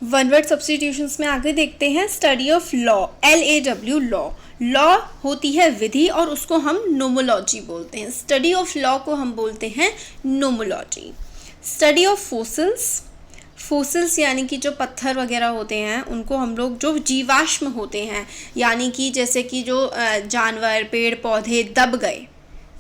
One word substitutions में आगे देखते हैं study of law, LAW law. Law होती है विधि और उसको हम नोमोलॉजी बोलते हैं। स्टडी ऑफ लॉ को हम बोलते हैं नोमोलॉजी। स्टडी ऑफ फोसिल्स, फोसिल्स यानी कि जो पत्थर वगैरह होते हैं उनको हम लोग, जो जीवाश्म होते हैं यानी कि जैसे कि जो जानवर पेड़ पौधे दब गए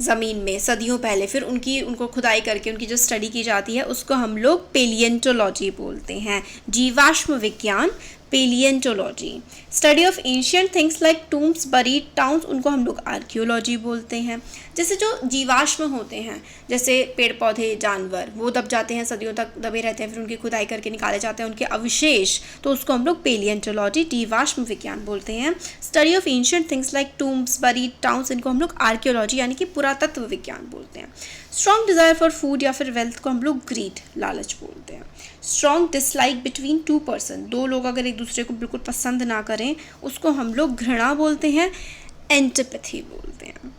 ज़मीन में सदियों पहले, फिर उनको खुदाई करके उनकी जो स्टडी की जाती है उसको हम लोग पेलियंटोलॉजी बोलते हैं। जीवाश्म विज्ञान, palaeontology. Study of ancient things like tombs, buried towns, उनको हम लोग आर्कियोलॉजी बोलते हैं। जैसे जो जीवाश्म होते हैं, जैसे पेड़ पौधे जानवर, वो दब जाते हैं, सदियों तक दबे रहते हैं, फिर उनकी खुदाई करके निकाले जाते हैं उनके अवशेष, तो उसको हम लोग पेलियंटोलॉजी, जीवाश्म विज्ञान बोलते हैं। Study of ancient things like tombs, buried towns, इनको हम लोग आर्कियोलॉजी यानी कि पुरातत्व विज्ञान बोलते हैं। स्ट्रॉन्ग डिज़ायर फॉर फूड या फिर वेल्थ को हम लोग ग्रीड, लालच बोलते हैं। Strong dislike between two person, दो लोग अगर एक दूसरे को बिल्कुल पसंद ना करें उसको हम लोग घृणा बोलते हैं, एंटिपैथी बोलते हैं।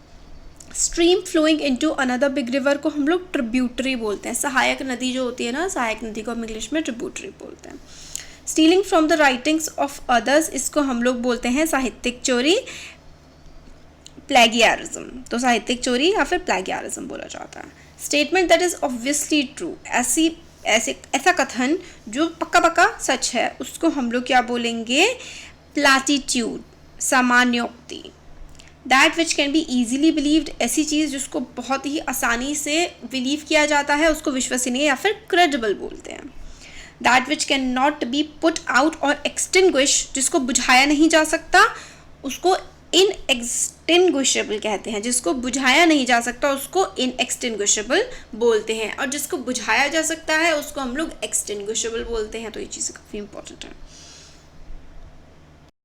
Stream flowing into another big river को हम लोग ट्रिब्यूटरी बोलते हैं। सहायक नदी जो होती है ना, सहायक नदी को हम इंग्लिश में ट्रिब्यूटरी बोलते हैं। Stealing from the writings of others, इसको हम लोग बोलते हैं साहित्यिक चोरी, प्लेगियरिज्म। तो साहित्यिक चोरी या फिर प्लेगियरिज्म बोला जाता है। Statement that is obviously true, ऐसा कथन जो पक्का पक्का सच है उसको हम लोग क्या बोलेंगे, प्लैटिट्यूड, सामान्योक्ति। That which can be easily believed, ऐसी चीज़ जिसको बहुत ही आसानी से बिलीव किया जाता है उसको विश्वसनीय या फिर क्रेडिबल बोलते हैं। That which can not be put out और एक्सटिंग्विश, जिसको बुझाया नहीं जा सकता उसको इनएक्सटिंग्विशेबल कहते हैं। जिसको बुझाया नहीं जा सकता उसको इनएक्सटिंग्विशेबल बोलते हैं और जिसको बुझाया जा सकता है उसको हम लोग एक्सटिंग्विशेबल बोलते हैं। तो ये चीज़ें काफ़ी इंपॉर्टेंट है।